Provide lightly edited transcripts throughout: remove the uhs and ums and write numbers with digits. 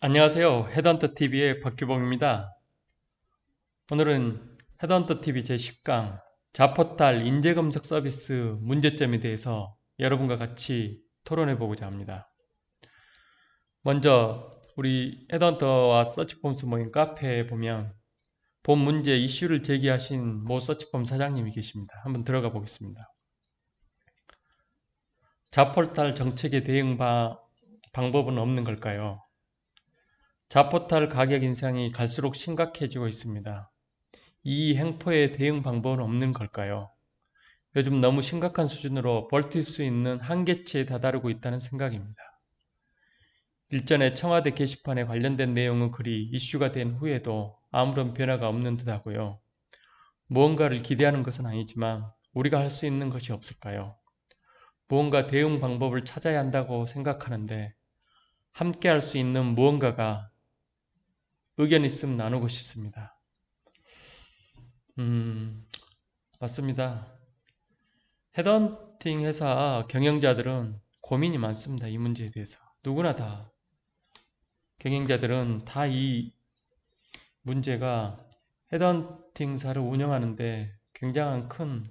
안녕하세요. 헤드헌터TV의 박규봉입니다. 오늘은 헤드헌터TV 제10강 자포탈 인재검색 서비스 문제점에 대해서 여러분과 같이 토론해 보고자 합니다. 먼저 우리 헤드헌터와 서치폼스 모임 카페에 보면 본 문제 이슈를 제기하신 모 서치폼 사장님이 계십니다. 한번 들어가 보겠습니다. 자포탈 정책의 대응 방법은 없는 걸까요? 자포탈 가격 인상이 갈수록 심각해지고 있습니다. 이 행포에 대응 방법은 없는 걸까요? 요즘 너무 심각한 수준으로 버틸 수 있는 한계치에 다다르고 있다는 생각입니다. 일전에 청와대 게시판에 관련된 내용의 글이 이슈가 된 후에도 아무런 변화가 없는 듯하고요. 무언가를 기대하는 것은 아니지만 우리가 할 수 있는 것이 없을까요? 무언가 대응 방법을 찾아야 한다고 생각하는데 함께 할 수 있는 무언가가 의견 있으면 나누고 싶습니다. 맞습니다. 헤드헌팅 회사 경영자들은 고민이 많습니다. 이 문제에 대해서. 누구나 다 경영자들은 다 이 문제가 헤드헌팅사를 운영하는데 굉장한 큰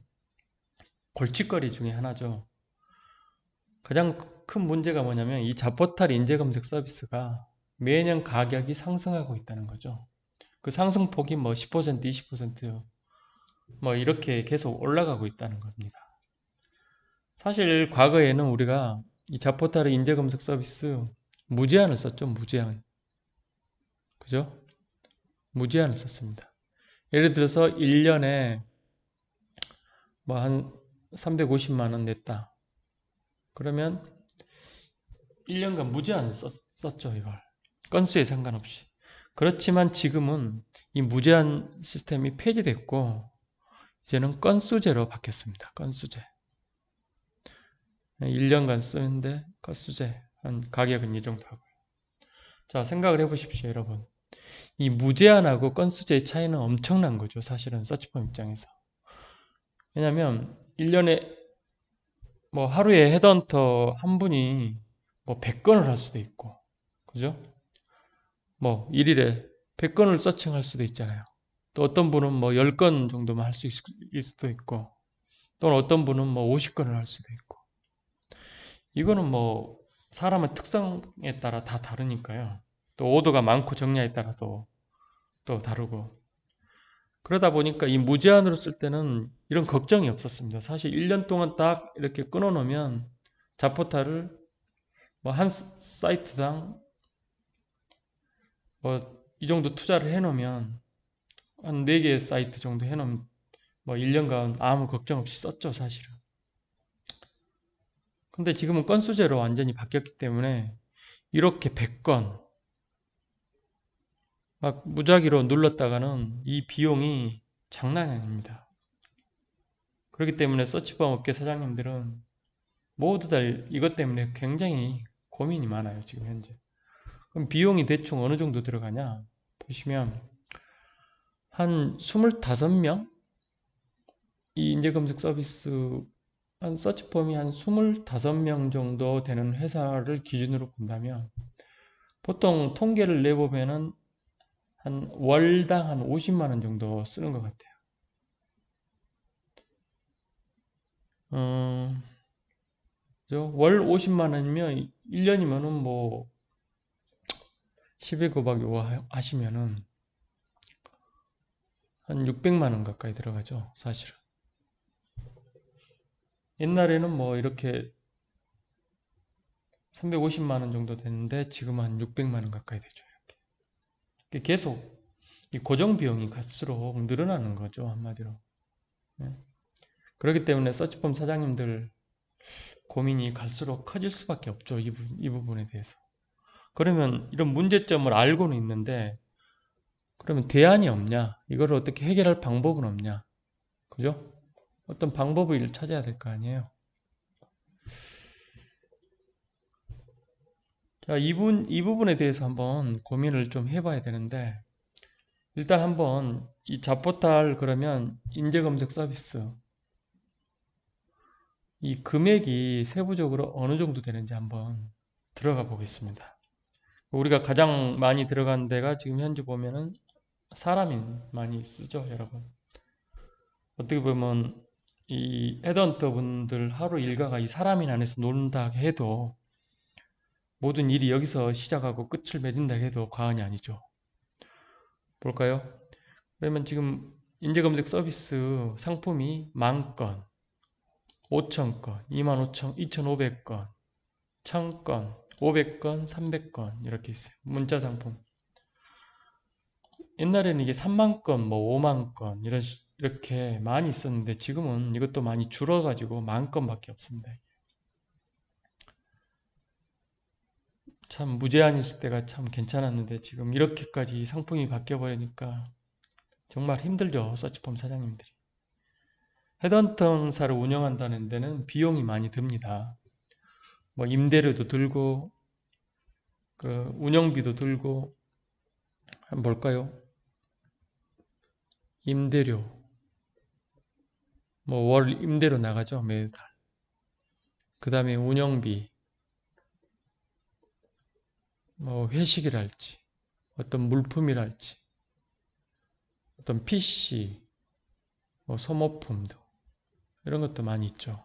골칫거리 중에 하나죠. 가장 큰 문제가 뭐냐면 이 자포탈 인재검색 서비스가 매년 가격이 상승하고 있다는 거죠. 그 상승폭이 뭐 10%, 20% 뭐 이렇게 계속 올라가고 있다는 겁니다. 사실 과거에는 우리가 이 자포탈의 인재검색 서비스 무제한을 썼죠. 무제한. 그죠? 무제한을 썼습니다. 예를 들어서 1년에 뭐 한 350만 원 냈다. 그러면 1년간 무제한 썼죠. 이걸. 건수에 상관없이. 그렇지만 지금은 이 무제한 시스템이 폐지됐고 이제는 건수제로 바뀌었습니다. 건수제. 1년간 쓰는데 건수제. 한 가격은 이 정도 하고요. 자, 생각을 해보십시오. 여러분. 이 무제한하고 건수제의 차이는 엄청난 거죠. 사실은 서치폼 입장에서. 왜냐면 1년에 뭐 하루에 헤드헌터 한 분이 뭐 100건을 할 수도 있고 그죠? 뭐 일일에 100건을 서칭할 수도 있잖아요. 또 어떤 분은 뭐 10건 정도만 할 수 있을 수도 있고 또는 어떤 분은 뭐 50건을 할 수도 있고 이거는 뭐 사람의 특성에 따라 다 다르니까요. 또 오더가 많고 적냐에 따라서 또 다르고 그러다 보니까 이 무제한으로 쓸 때는 이런 걱정이 없었습니다. 사실 1년 동안 딱 이렇게 끊어놓으면 자포탈을 뭐 한 사이트당 뭐 이 정도 투자를 해놓으면 한 4개 사이트 정도 해놓으면 뭐 1년간 아무 걱정 없이 썼죠, 사실은. 근데 지금은 건수제로 완전히 바뀌었기 때문에 이렇게 100건 막 무작위로 눌렀다가는 이 비용이 장난이 아닙니다. 그렇기 때문에 서치범 업계 사장님들은 모두 다 이것 때문에 굉장히 고민이 많아요, 지금 현재. 그럼 비용이 대충 어느 정도 들어가냐? 보시면 한 25명? 이 인재검색 서비스 한 서치펌이 한 25명 정도 되는 회사를 기준으로 본다면 보통 통계를 내보면은 한 월당 한 50만 원 정도 쓰는 것 같아요. 월 50만 원이면 1년이면은 뭐 10에 곱하기 하시면은 한 600만 원 가까이 들어가죠, 사실은. 옛날에는 뭐 이렇게 350만 원 정도 됐는데 지금은 한 600만 원 가까이 되죠. 이렇게. 계속 이 고정 비용이 갈수록 늘어나는 거죠, 한마디로. 네. 그렇기 때문에 서치펌 사장님들 고민이 갈수록 커질 수밖에 없죠, 이 부분에 대해서. 그러면 이런 문제점을 알고는 있는데 그러면 대안이 없냐? 이걸 어떻게 해결할 방법은 없냐? 그죠? 어떤 방법을 찾아야 될 거 아니에요. 자, 이 부분에 대해서 한번 고민을 좀 해봐야 되는데 일단 한번 이 자포탈 그러면 인재검색 서비스 이 금액이 세부적으로 어느 정도 되는지 한번 들어가 보겠습니다. 우리가 가장 많이 들어간 데가 지금 현재 보면은 사람인 많이 쓰죠, 여러분. 어떻게 보면 이 헤드헌터 분들 하루 일과가 이 사람인 안에서 논다 해도 모든 일이 여기서 시작하고 끝을 맺는다 해도 과언이 아니죠. 볼까요? 그러면 지금 인재검색 서비스 상품이 10,000건, 5,000건, 25,000, 2,500건, 1,000건, 500건, 300건 이렇게 있어요. 문자 상품. 옛날에는 이게 3만 건, 뭐 5만 건 이렇게 많이 있었는데 지금은 이것도 많이 줄어가지고 10,000건밖에 없습니다. 참 무제한이었을 때가 참 괜찮았는데 지금 이렇게까지 상품이 바뀌어버리니까 정말 힘들죠. 서치폼 사장님들이. 헤드헌터사를 운영한다는 데는 비용이 많이 듭니다. 뭐 임대료도 들고 그 운영비도 들고 뭘까요? 임대료 뭐 월 임대료 나가죠. 매달. 그 다음에 운영비 뭐 회식이랄지 어떤 물품이랄지 어떤 PC 뭐 소모품도 이런 것도 많이 있죠.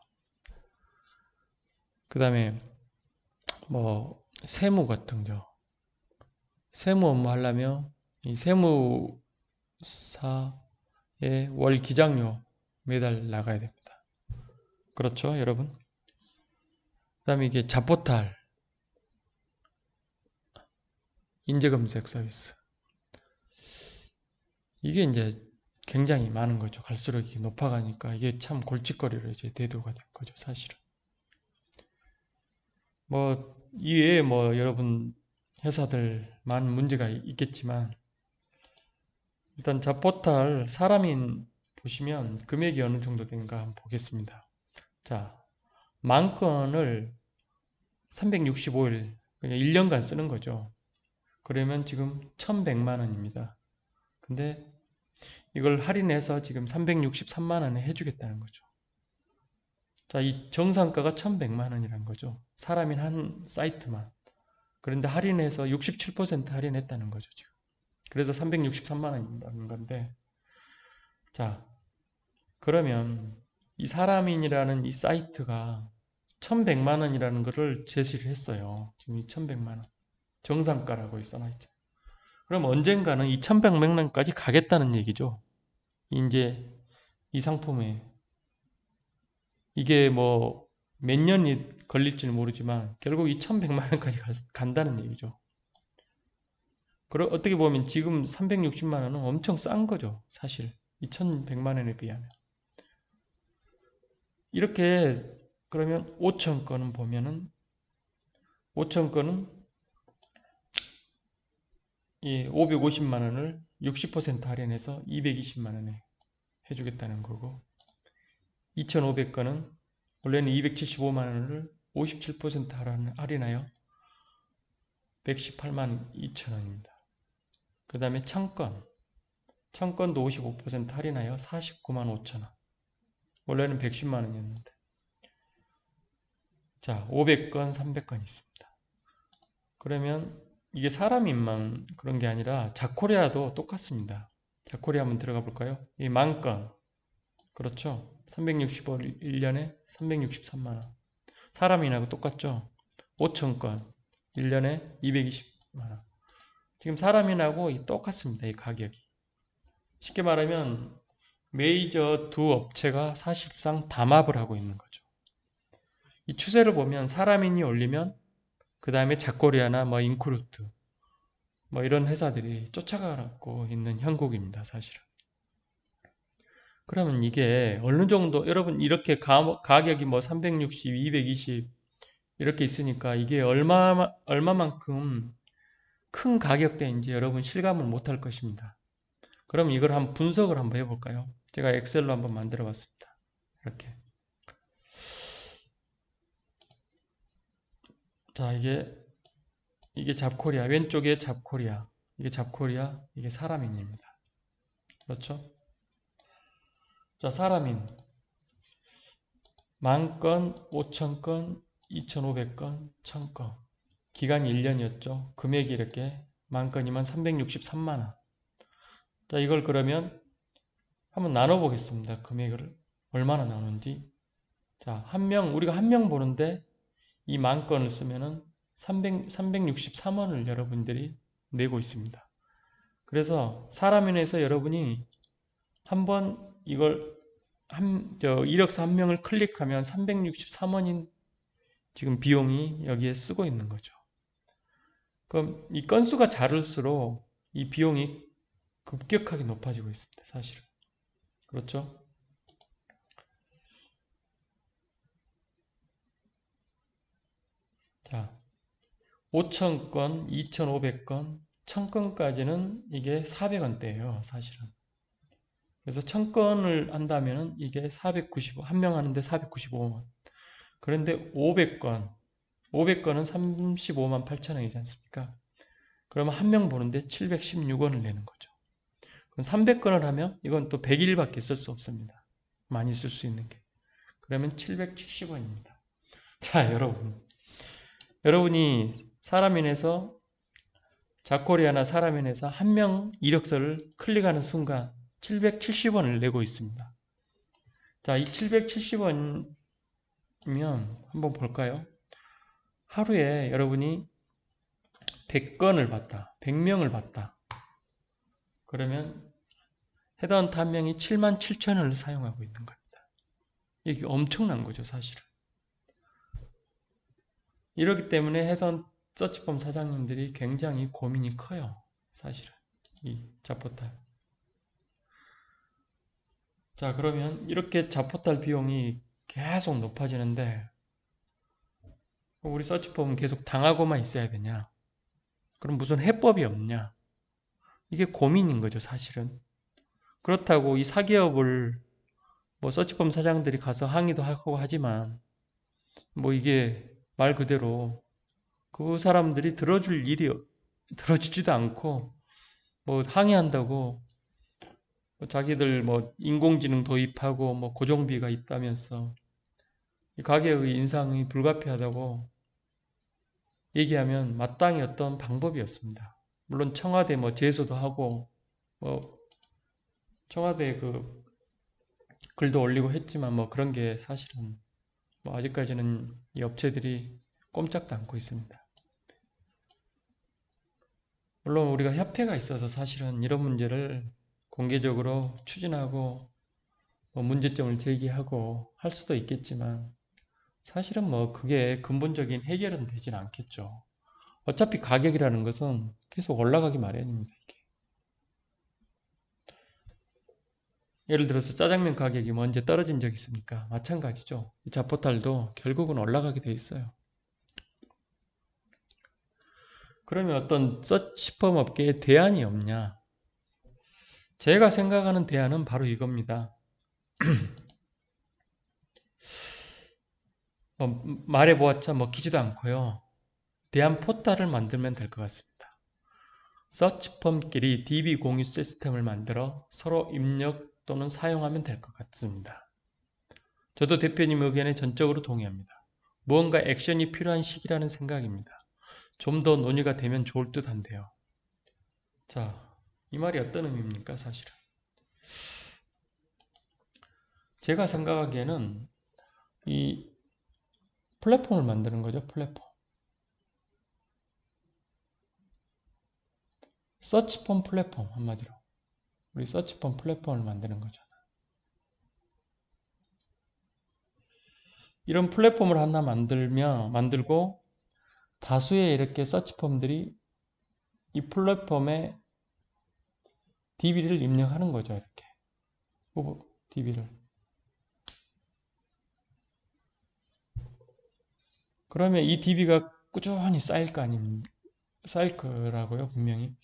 그 다음에 뭐 세무 같은 거 세무 업무 하려면 이 세무사의 월 기장료 매달 나가야 됩니다. 그렇죠, 여러분? 그 다음에 이게 잡포탈 인재검색 서비스 이게 이제 굉장히 많은 거죠. 갈수록 이게 높아가니까 이게 참 골칫거리로 이제 대두가 된 거죠, 사실은. 뭐 이외에 뭐 여러분 회사들 많은 문제가 있겠지만 일단 잡포탈 사람인 보시면 금액이 어느 정도 되는가 한번 보겠습니다. 자, 10,000건을 365일 그냥 1년간 쓰는 거죠. 그러면 지금 1,100만 원입니다. 근데 이걸 할인해서 지금 363만 원에 해주겠다는 거죠. 자, 이 정상가가 1,100만 원이라는 거죠. 사람인 한 사이트만. 그런데 할인해서 67% 할인했다는 거죠, 지금. 그래서 363만 원이라는 건데, 자, 그러면 이 사람인이라는 이 사이트가 1,100만 원이라는 것을 제시를 했어요. 지금 이 1,100만 원. 정상가라고 써놔있죠. 그럼 언젠가는 이 1,100만 원까지 가겠다는 얘기죠. 이제 이 상품에. 이게 뭐 몇 년이 걸릴지는 모르지만 결국 이 1,100만 원까지 간다는 얘기죠. 그리고 어떻게 보면 지금 360만 원은 엄청 싼 거죠. 사실 2,100만 원에 비하면. 이렇게 그러면 5,000건은 보면은 5,000건은 이 550만 원을 60% 할인해서 220만 원에 해주겠다는 거고 2,500건은 원래는 275만 원을 57% 할인하여 118만 2천 원입니다. 그 다음에 1,000건 1,000건도 55% 할인하여 49만 5천 원. 원래는 110만 원이었는데 자 500건 300건 있습니다. 그러면 이게 사람인만 그런 게 아니라 자코리아도 똑같습니다. 자코리아 한번 들어가 볼까요? 이 10,000건 그렇죠? 365일 1년에 363만 원. 사람인하고 똑같죠? 5,000건 1년에 220만 원. 지금 사람인하고 똑같습니다. 이 가격이. 쉽게 말하면 메이저 두 업체가 사실상 담합을 하고 있는 거죠. 이 추세를 보면 사람인이 올리면 그 다음에 자코리아나 뭐 인크루트 뭐 이런 회사들이 쫓아가고 있는 형국입니다. 사실은. 그러면 이게 어느 정도 여러분 이렇게 가격이 뭐 360, 220 이렇게 있으니까 이게 얼마만큼 큰 가격대인지 여러분 실감을 못할 것입니다. 그럼 이걸 한번 분석을 한번 해볼까요? 제가 엑셀로 한번 만들어 봤습니다. 이렇게. 자, 이게 잡코리아. 왼쪽에 잡코리아. 이게 잡코리아. 이게 사람인입니다. 그렇죠? 자, 사람인. 10,000건, 5,000건, 2,500건, 1,000건. 기간이 1년이었죠. 금액이 이렇게 만 건이면 363만원. 자, 이걸 그러면 한번 나눠보겠습니다. 금액을 얼마나 나오는지. 자, 우리가 한 명 보는데 이 만 건을 쓰면은 363원을 여러분들이 내고 있습니다. 그래서 사람인에서 여러분이 한번 이걸 이력서 한 명을 클릭하면 363원인 지금 비용이 여기에 쓰고 있는 거죠. 그럼 이 건수가 자를수록 이 비용이 급격하게 높아지고 있습니다. 사실은. 그렇죠? 자, 5,000건, 2,500건, 1,000건까지는 이게 400원대예요. 사실은. 그래서 1,000건을 한다면 이게 1명 하는데 495원. 그런데 500건은 35만 8천원이지 않습니까? 그러면 한 명 보는데 716원을 내는 거죠. 그럼 300건을 하면 이건 또 100일밖에 쓸 수 없습니다. 많이 쓸 수 있는 게. 그러면 770원입니다. 자, 여러분이 사람인에서 자코리아나 사람인에서 한 명 이력서를 클릭하는 순간 770원을 내고 있습니다. 자, 이 770원이면 한번 볼까요? 하루에 여러분이 100건을 봤다. 100명을 봤다. 그러면 헤드헌터 한 명이 77,000원을 사용하고 있는 겁니다. 이게 엄청난 거죠, 사실은. 이렇기 때문에 헤드헌터 서치펌 사장님들이 굉장히 고민이 커요. 사실은. 이 잡포탈. 자, 그러면 이렇게 잡포탈 비용이 계속 높아지는데 우리 서치펌은 계속 당하고만 있어야 되냐? 그럼 무슨 해법이 없냐? 이게 고민인 거죠, 사실은. 그렇다고 이 사기업을 서치펌 사장들이 가서 항의도 하고 하지만 이게 말 그대로 그 사람들이 들어주지도 않고 항의한다고 자기들 인공지능 도입하고 고정비가 있다면서 이 가게의 인상이 불가피하다고 얘기하면 마땅히 어떤 방법이었습니다. 물론 청와대 제소도 하고 청와대 글도 올리고 했지만 그런 게 사실은 아직까지는 이 업체들이 꼼짝도 않고 있습니다. 물론 우리가 협회가 있어서 사실은 이런 문제를 공개적으로 추진하고 문제점을 제기하고 할 수도 있겠지만 사실은 그게 근본적인 해결은 되진 않겠죠. 어차피 가격이라는 것은 계속 올라가기 마련입니다. 이게. 예를 들어서 짜장면 가격이 언제 떨어진 적 있습니까? 마찬가지죠. 이 자포탈도 결국은 올라가게 돼 있어요. 그러면 어떤 서치펌 업계에 대안이 없냐? 제가 생각하는 대안은 바로 이겁니다. 말해보았자 먹히지도 않고요. 대안 포탈을 만들면 될 것 같습니다. 서치펌끼리 DB 공유 시스템을 만들어 서로 입력 또는 사용하면 될 것 같습니다. 저도 대표님 의견에 전적으로 동의합니다. 무언가 액션이 필요한 시기라는 생각입니다. 좀 더 논의가 되면 좋을 듯 한데요. 자, 이 말이 어떤 의미입니까, 사실은? 제가 생각하기에는 이 플랫폼을 만드는 거죠, 플랫폼. 서치펌 플랫폼, 한마디로. 우리 서치펌 플랫폼을 만드는 거죠. 이런 플랫폼을 하나 만들고 다수의 이렇게 서치펌들이 이 플랫폼에 DB를 입력하는 거죠, 이렇게. DB를. 그러면 이 DB가 꾸준히 쌓일 거라고요, 분명히.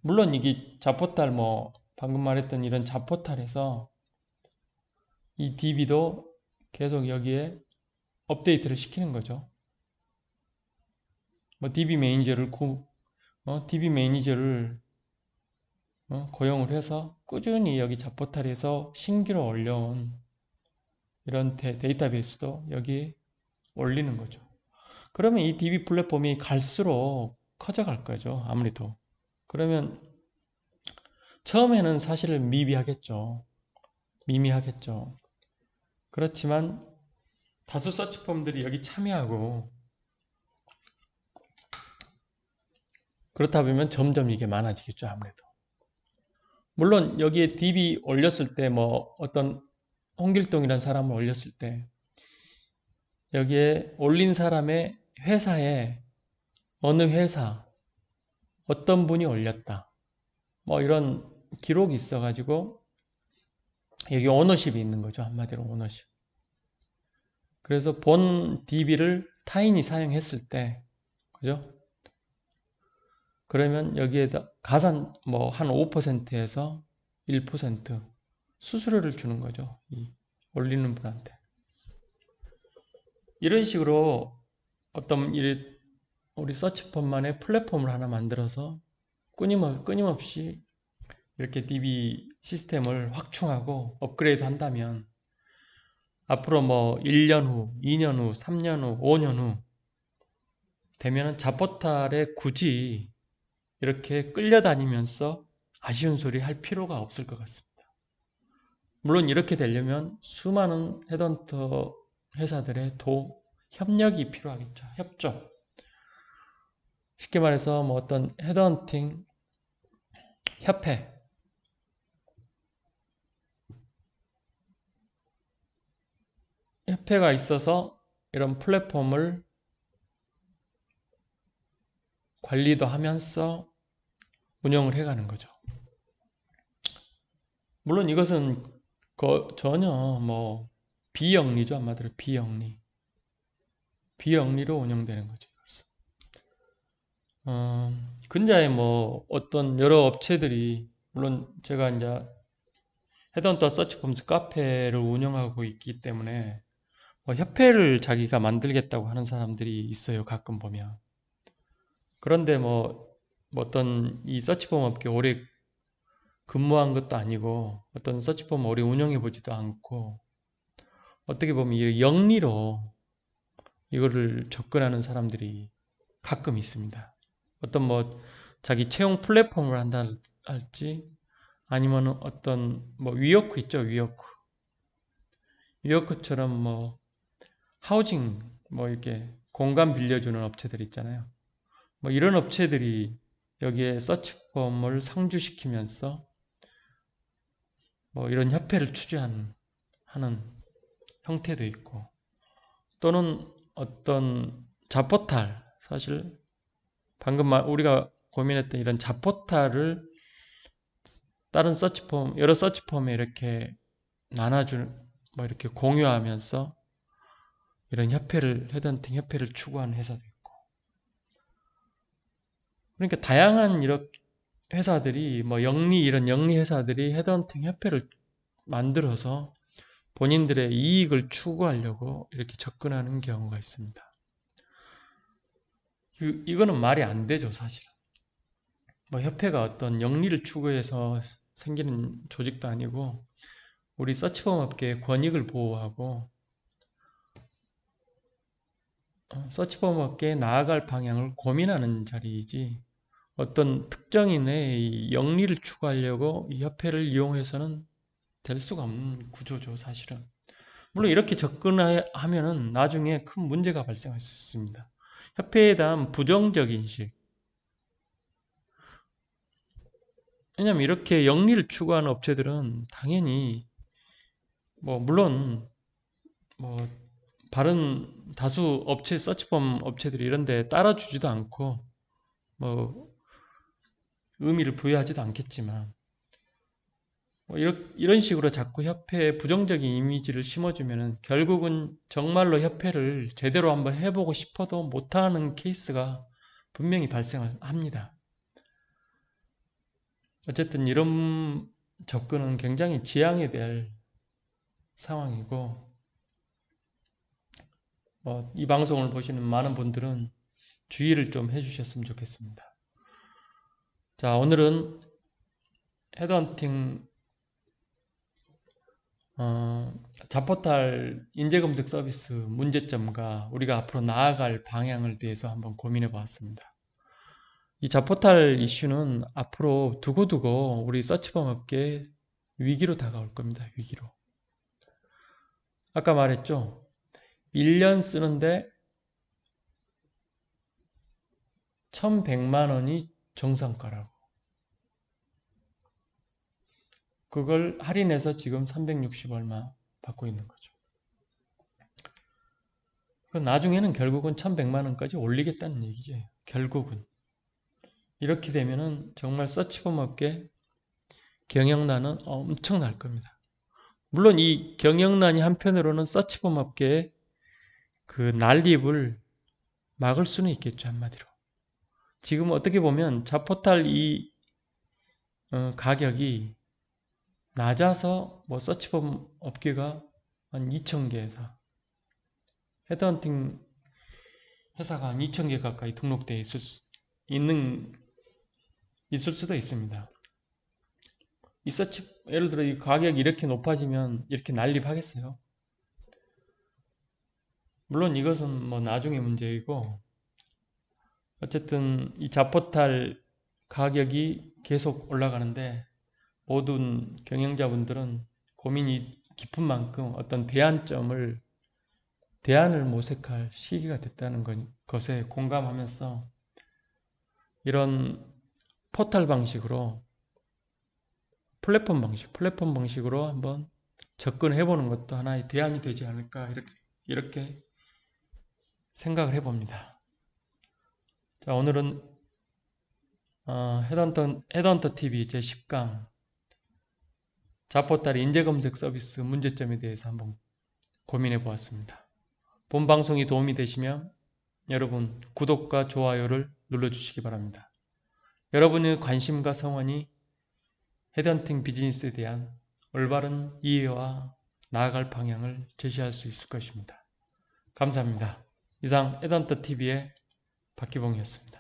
물론 이게 자포탈 방금 말했던 이런 자포탈에서 이 DB도 계속 여기에 업데이트를 시키는 거죠. DB 매니저를 고용을 해서 꾸준히 여기 자포탈에서 신규로 올려온 이런 데이터베이스도 여기 올리는 거죠. 그러면 이 DB 플랫폼이 갈수록 커져갈 거죠. 아무래도. 그러면 처음에는 사실 미비하겠죠. 미미하겠죠. 그렇지만 다수 서치펌들이 여기 참여하고 그렇다 보면 점점 이게 많아지겠죠. 아무래도. 물론 여기에 DB 올렸을 때 뭐 어떤 홍길동이라는 사람을 올렸을 때 여기에 올린 사람의 회사에 어느 회사 어떤 분이 올렸다. 뭐 이런 기록이 있어가지고 여기 오너십이 있는 거죠. 한마디로 오너십. 그래서 본 DB를 타인이 사용했을 때, 그죠? 그러면 여기에다 가산 뭐 한 5%에서 1% 수수료를 주는 거죠. 이 올리는 분한테. 이런 식으로 어떤 우리 서치펌만의 플랫폼을 하나 만들어서 끊임없이 이렇게 DB 시스템을 확충하고 업그레이드 한다면 앞으로 뭐 1년 후, 2년 후, 3년 후, 5년 후 되면은 잡포탈에 굳이 이렇게 끌려다니면서 아쉬운 소리 할 필요가 없을 것 같습니다. 물론 이렇게 되려면 수많은 헤드헌터 회사들의 협력이 필요하겠죠. 협조. 쉽게 말해서 뭐 어떤 헤드헌팅 협회가 있어서 이런 플랫폼을 관리도 하면서 운영을 해가는 거죠. 물론 이것은 전혀 뭐 비영리죠. 한마디로 비영리로 운영되는 거죠. 근자에 뭐 어떤 여러 업체들이 물론 제가 이제 헤드헌터 서치펌스 카페를 운영하고 있기 때문에 뭐 협회를 자기가 만들겠다고 하는 사람들이 있어요. 가끔 보면. 그런데 뭐 어떤 이 서치펌 업계 오래 근무한 것도 아니고 어떤 서치펌 오래 운영해 보지도 않고 어떻게 보면 이 영리로 이거를 접근하는 사람들이 가끔 있습니다. 어떤 뭐 자기 채용 플랫폼을 한다 할지 아니면 어떤 뭐 위워크 있죠. 위워크처럼 뭐 하우징 뭐 이렇게 공간 빌려주는 업체들 있잖아요. 뭐 이런 업체들이 여기에 서치펌을 상주시키면서 뭐 이런 협회를 추진하는 형태도 있고 또는 어떤 자포탈 사실 방금 우리가 고민했던 이런 자포탈을 다른 서치펌 여러 서치펌에 이렇게 뭐 이렇게 공유하면서 이런 헤드헌팅 협회를 추구하는 회사도 있고 그러니까 다양한 이런 회사들이 뭐 이런 영리 회사들이 헤드헌팅 협회를 만들어서 본인들의 이익을 추구하려고 이렇게 접근하는 경우가 있습니다. 이거는 말이 안 되죠, 사실은. 뭐 협회가 어떤 영리를 추구해서 생기는 조직도 아니고 우리 서치펌 업계의 권익을 보호하고 서치펌 업계에 나아갈 방향을 고민하는 자리이지 어떤 특정인의 영리를 추구하려고 이 협회를 이용해서는 될 수가 없는 구조죠, 사실은. 물론 이렇게 접근하면은 나중에 큰 문제가 발생할 수 있습니다. 협회에 대한 부정적 인식. 왜냐하면 이렇게 영리를 추구하는 업체들은 당연히 물론 다른 다수 서치펌 업체들이 이런데 따라주지도 않고 의미를 부여하지도 않겠지만 이런 식으로 자꾸 협회에 부정적인 이미지를 심어주면은 결국은 정말로 협회를 제대로 한번 해보고 싶어도 못하는 케이스가 분명히 발생합니다. 어쨌든 이런 접근은 굉장히 지양해야 될 상황이고 이 방송을 보시는 많은 분들은 주의를 좀 해주셨으면 좋겠습니다. 자, 오늘은 헤드헌팅 자포탈 인재검색 서비스 문제점과 우리가 앞으로 나아갈 방향을 대해서 한번 고민해 보았습니다. 이 자포탈 이슈는 앞으로 두고두고 우리 서치범 업계에 위기로 다가올 겁니다. 위기로. 아까 말했죠. 1년 쓰는데 1100만 원이 정상가라고. 그걸 할인해서 지금 360 얼마 받고 있는 거죠. 나중에는 결국은 1100만 원까지 올리겠다는 얘기죠. 결국은. 이렇게 되면은 정말 서치범 업계 경영난은 엄청날 겁니다. 물론 이 경영난이 한편으로는 서치범 업계의 그 난립을 막을 수는 있겠죠. 한마디로. 지금 어떻게 보면 자포탈 이 가격이 낮아서 뭐 서치범 업계가 한 2,000개 회사, 헤드헌팅 회사가 한 2,000개 가까이 등록되어 있을 수도 있습니다. 이 예를 들어 이 가격이 이렇게 높아지면 이렇게 난립하겠어요? 물론 이것은 뭐 나중의 문제이고, 어쨌든 이 자포탈 가격이 계속 올라가는데 모든 경영자분들은 고민이 깊은 만큼 어떤 대안을 모색할 시기가 됐다는 것에 공감하면서 이런 포털 방식으로 플랫폼 방식으로 한번 접근해보는 것도 하나의 대안이 되지 않을까 이렇게 생각을 해봅니다. 자, 오늘은 헤드헌터 TV 제10강 자포탈 인재검색 서비스 문제점에 대해서 한번 고민해 보았습니다. 본 방송이 도움이 되시면 여러분 구독과 좋아요를 눌러주시기 바랍니다. 여러분의 관심과 성원이 헤드헌팅 비즈니스에 대한 올바른 이해와 나아갈 방향을 제시할 수 있을 것입니다. 감사합니다. 이상 헤드헌터 TV의 박기봉이었습니다.